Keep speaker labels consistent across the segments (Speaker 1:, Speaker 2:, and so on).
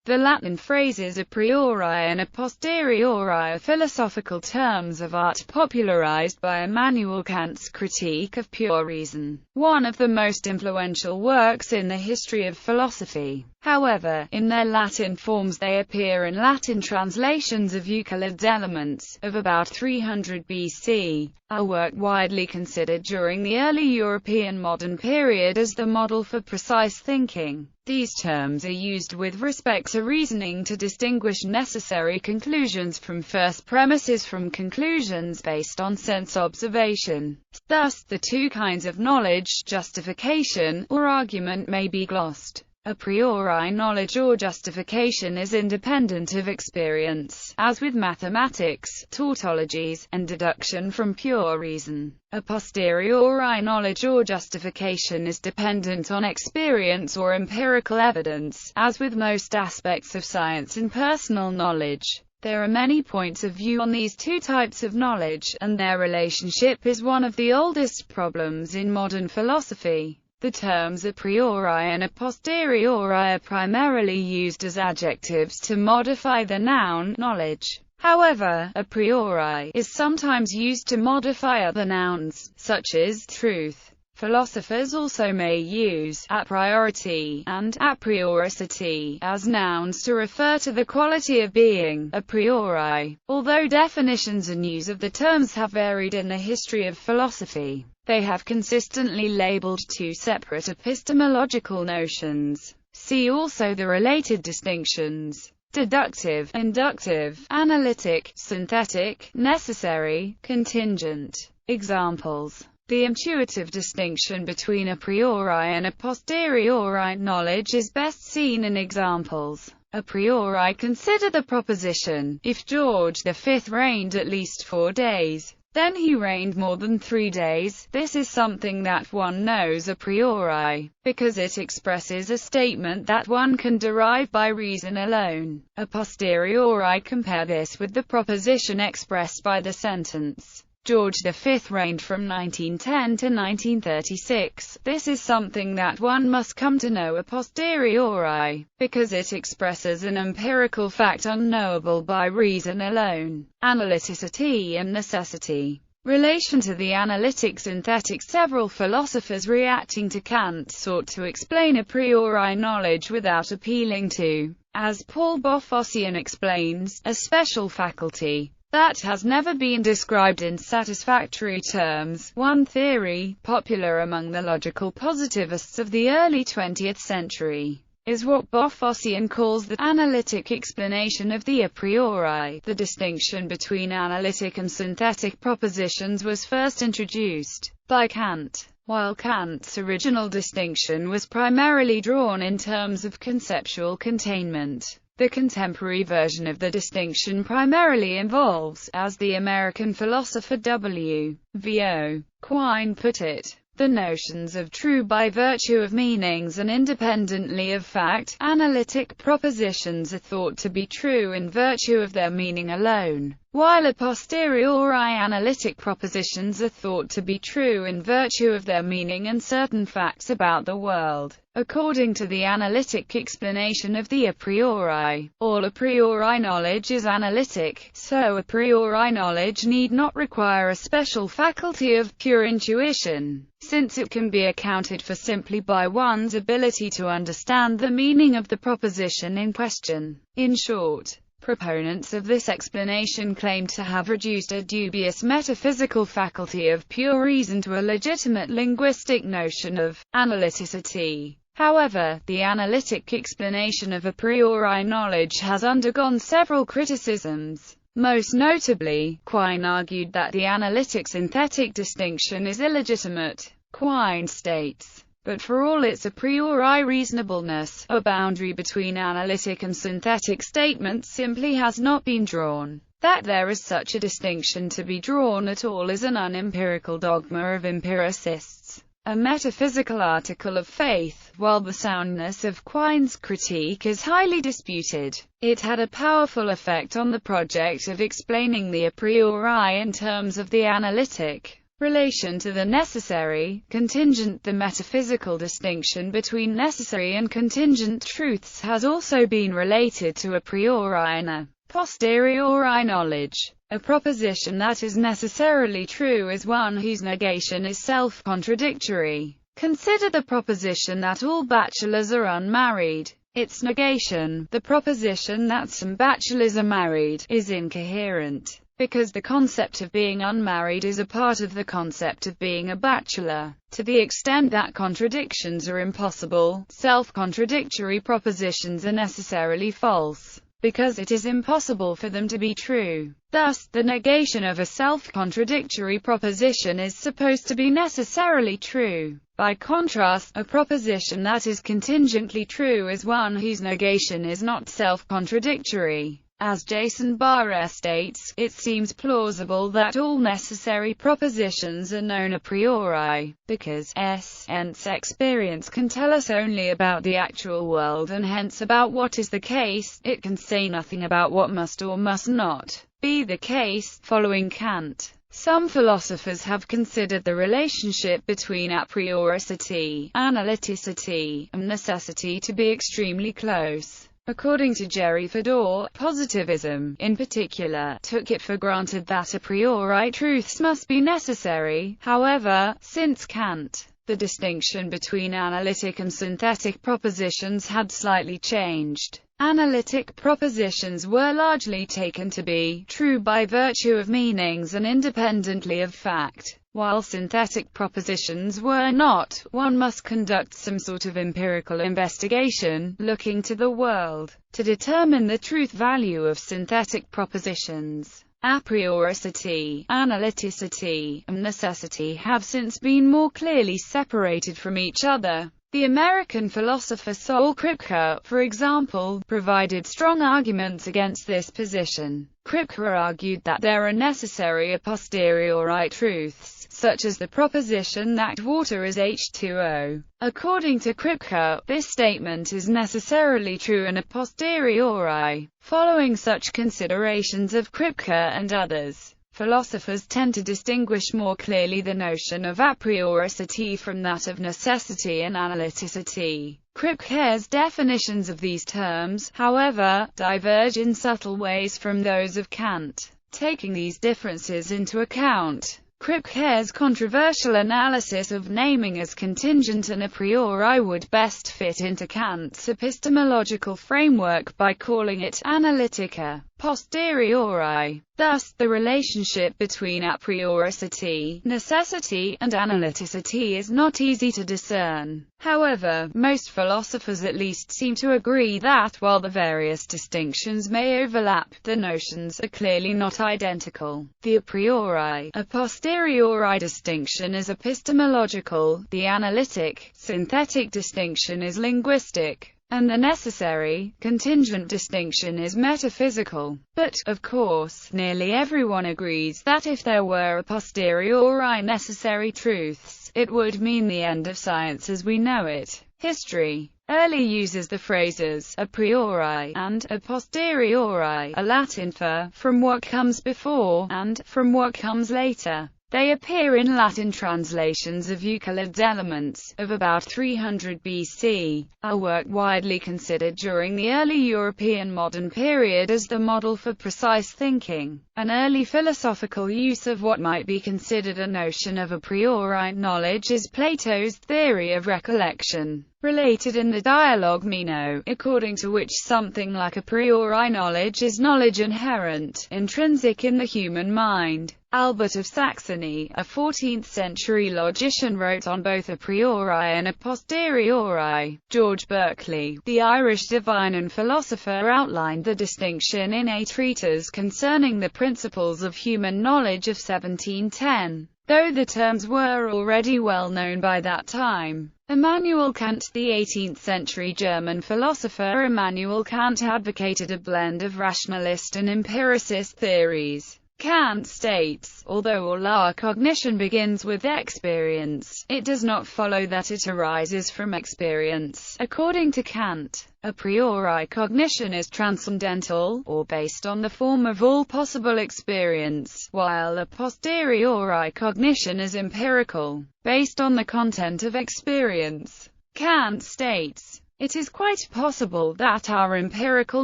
Speaker 1: The Latin phrases a priori and a posteriori are philosophical terms of art popularized by Immanuel Kant's Critique of Pure Reason, one of the most influential works in the history of philosophy. However, in their Latin forms they appear in Latin translations of Euclid's Elements, of about 300 BC, a work widely considered during the early European modern period as the model for precise thinking. These terms are used with respect to reasoning to distinguish necessary conclusions from first premises from conclusions based on sense observation. Thus, the two kinds of knowledge, justification, or argument, may be glossed. A priori knowledge or justification is independent of experience, as with mathematics, tautologies, and deduction from pure reason. A posteriori knowledge or justification is dependent on experience or empirical evidence, as with most aspects of science and personal knowledge. There are many points of view on these two types of knowledge, and their relationship is one of the oldest problems in modern philosophy. The terms a priori and a posteriori are primarily used as adjectives to modify the noun knowledge. However, a priori is sometimes used to modify other nouns, such as truth. Philosophers also may use a priori and a prioricity as nouns to refer to the quality of being a priori. Although definitions and use of the terms have varied in the history of philosophy, they have consistently labeled two separate epistemological notions. See also the related distinctions: deductive, inductive, analytic, synthetic, necessary, contingent. Examples: the intuitive distinction between a priori and a posteriori knowledge is best seen in examples. A priori consider the proposition, if George V reigned at least 4 days, then he reigned more than 3 days. This is something that one knows a priori, because it expresses a statement that one can derive by reason alone. A posteriori compare this with the proposition expressed by the sentence, George V reigned from 1910 to 1936. This is something that one must come to know a posteriori, because it expresses an empirical fact unknowable by reason alone. Analyticity and necessity. Relation to the analytic synthetic. Several philosophers reacting to Kant sought to explain a priori knowledge without appealing to, as Paul Bofossian explains, a special faculty that has never been described in satisfactory terms. One theory, popular among the logical positivists of the early 20th century, is what Bofossian calls the analytic explanation of the a priori. The distinction between analytic and synthetic propositions was first introduced by Kant. While Kant's original distinction was primarily drawn in terms of conceptual containment, the contemporary version of the distinction primarily involves, as the American philosopher W. V.O. Quine put it, the notions of true by virtue of meanings and independently of fact. Analytic propositions are thought to be true in virtue of their meaning alone, while a posteriori analytic propositions are thought to be true in virtue of their meaning and certain facts about the world. According to the analytic explanation of the a priori, all a priori knowledge is analytic, so a priori knowledge need not require a special faculty of pure intuition, since it can be accounted for simply by one's ability to understand the meaning of the proposition in question. In short, proponents of this explanation claim to have reduced a dubious metaphysical faculty of pure reason to a legitimate linguistic notion of analyticity. However, the analytic explanation of a priori knowledge has undergone several criticisms. Most notably, Quine argued that the analytic-synthetic distinction is illegitimate. Quine states, but for all its a priori reasonableness, a boundary between analytic and synthetic statements simply has not been drawn. That there is such a distinction to be drawn at all is an unempirical dogma of empiricists, a metaphysical article of faith. While the soundness of Quine's critique is highly disputed, it had a powerful effect on the project of explaining the a priori in terms of the analytic. relation to the necessary, contingent. The metaphysical distinction between necessary and contingent truths has also been related to a priori and a posteriori knowledge. A proposition that is necessarily true is one whose negation is self-contradictory. Consider the proposition that all bachelors are unmarried. Its negation, the proposition that some bachelors are married, is incoherent, because the concept of being unmarried is a part of the concept of being a bachelor. To the extent that contradictions are impossible, self-contradictory propositions are necessarily false, because it is impossible for them to be true. Thus, the negation of a self-contradictory proposition is supposed to be necessarily true. By contrast, a proposition that is contingently true is one whose negation is not self-contradictory. As Jason Barrett states, it seems plausible that all necessary propositions are known a priori, because sense experience can tell us only about the actual world and hence about what is the case. It can say nothing about what must or must not be the case. Following Kant, some philosophers have considered the relationship between aprioricity, analyticity, and necessity to be extremely close. According to Jerry Fedor, positivism, in particular, took it for granted that a priori truths must be necessary. However, since Kant, the distinction between analytic and synthetic propositions had slightly changed. Analytic propositions were largely taken to be true by virtue of meanings and independently of fact, while synthetic propositions were not. One must conduct some sort of empirical investigation, looking to the world, to determine the truth value of synthetic propositions. Aprioricity, analyticity, and necessity have since been more clearly separated from each other. The American philosopher Saul Kripke, for example, provided strong arguments against this position. Kripke argued that there are necessary a posteriori truths, such as the proposition that water is H2O. According to Kripke, this statement is necessarily true and a posteriori. Following such considerations of Kripke and others, philosophers tend to distinguish more clearly the notion of aprioricity from that of necessity and analyticity. Kripke's definitions of these terms, however, diverge in subtle ways from those of Kant. Taking these differences into account, Kripke's controversial analysis of naming as contingent and a priori would best fit into Kant's epistemological framework by calling it analytica posteriori. Thus, the relationship between aprioricity, necessity, and analyticity is not easy to discern. However, most philosophers at least seem to agree that, while the various distinctions may overlap, the notions are clearly not identical. The a priori, a posteriori distinction is epistemological, the analytic, synthetic distinction is linguistic, and the necessary, contingent distinction is metaphysical. But, of course, nearly everyone agrees that if there were a posteriori necessary truths, it would mean the end of science as we know it. History early uses the phrases a priori and a posteriori, a Latin for from what comes before and from what comes later. They appear in Latin translations of Euclid's Elements, of about 300 BC, a work widely considered during the early European modern period as the model for precise thinking. An early philosophical use of what might be considered a notion of a priori knowledge is Plato's theory of recollection, related in the dialogue Meno, according to which something like a priori knowledge is knowledge inherent, intrinsic in the human mind. Albert of Saxony, a 14th-century logician, wrote on both a priori and a posteriori. George Berkeley, the Irish divine and philosopher, outlined the distinction in a treatise concerning the principles of human knowledge of 1710, though the terms were already well known by that time. Immanuel Kant, the 18th-century German philosopher Immanuel Kant, advocated a blend of rationalist and empiricist theories. Kant states, although all our cognition begins with experience, it does not follow that it arises from experience. According to Kant, A priori cognition is transcendental, or based on the form of all possible experience, while a posteriori cognition is empirical, based on the content of experience. Kant states, "It is quite possible that our empirical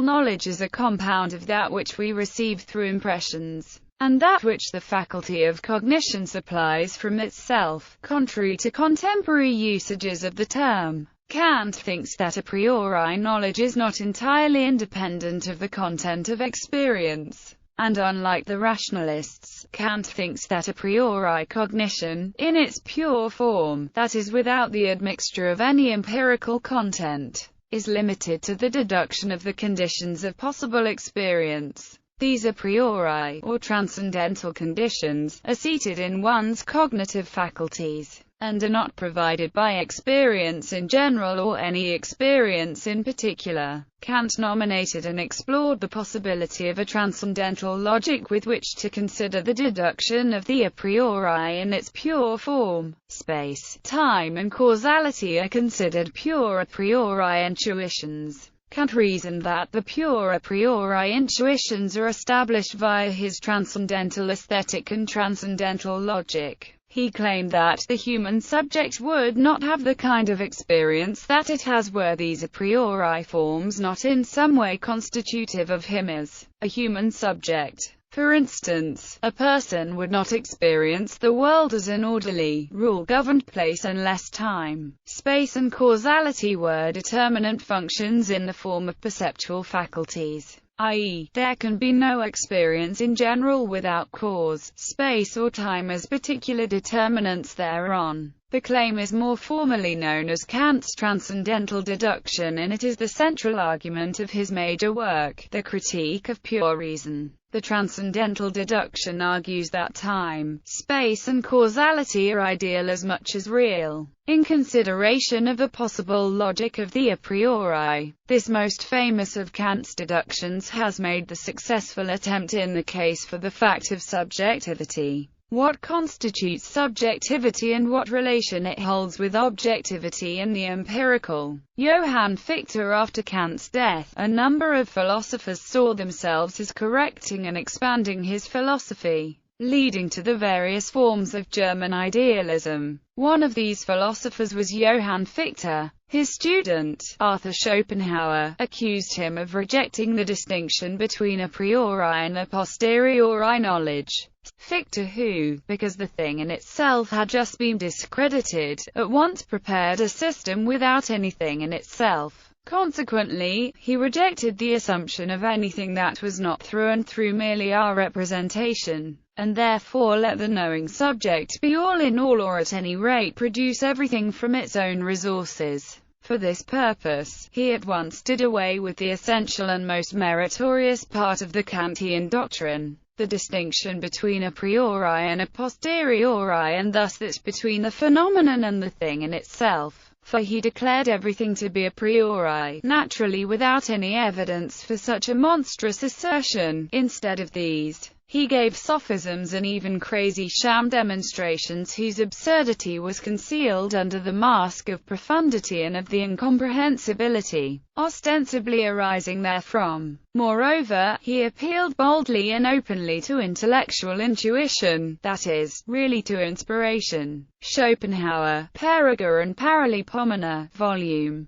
Speaker 1: knowledge is a compound of that which we receive through impressions, and that which the faculty of cognition supplies from itself." Contrary to contemporary usages of the term, Kant thinks that a priori knowledge is not entirely independent of the content of experience, and unlike the rationalists, Kant thinks that a priori cognition, in its pure form, that is without the admixture of any empirical content, is limited to the deduction of the conditions of possible experience. These a priori, or transcendental conditions, are seated in one's cognitive faculties, and are not provided by experience in general or any experience in particular. Kant nominated and explored the possibility of a transcendental logic with which to consider the deduction of the a priori in its pure form. Space, time and causality are considered pure a priori intuitions. Kant reasoned that the pure a priori intuitions are established via his transcendental aesthetic and transcendental logic. He claimed that the human subject would not have the kind of experience that it has were these a priori forms not in some way constitutive of him as a human subject. For instance, a person would not experience the world as an orderly, rule-governed place unless time, space and causality were determinant functions in the form of perceptual faculties, i.e., there can be no experience in general without cause, space or time as particular determinants thereon. The claim is more formally known as Kant's Transcendental Deduction, and it is the central argument of his major work, The Critique of Pure Reason. The Transcendental Deduction argues that time, space and causality are ideal as much as real, in consideration of the possible logic of the a priori. This most famous of Kant's deductions has made the successful attempt in the case for the fact of subjectivity. What constitutes subjectivity and what relation it holds with objectivity in the empirical. Johann Fichte. After Kant's death, a number of philosophers saw themselves as correcting and expanding his philosophy, leading to the various forms of German idealism. One of these philosophers was Johann Fichte. His student, Arthur Schopenhauer, accused him of rejecting the distinction between a priori and a posteriori knowledge. Fichte, who, because the thing in itself had just been discredited, at once prepared a system without anything in itself. Consequently, he rejected the assumption of anything that was not through and through merely our representation, and therefore let the knowing subject be all in all, or at any rate produce everything from its own resources. For this purpose, he at once did away with the essential and most meritorious part of the Kantian doctrine, the distinction between a priori and a posteriori, and thus that between the phenomenon and the thing in itself. For he declared everything to be a priori, naturally without any evidence for such a monstrous assertion. Instead of these, he gave sophisms and even crazy sham demonstrations whose absurdity was concealed under the mask of profundity and of the incomprehensibility ostensibly arising therefrom. Moreover, he appealed boldly and openly to intellectual intuition, that is, really to inspiration. Schopenhauer, Perega and Paralipomena, Vol.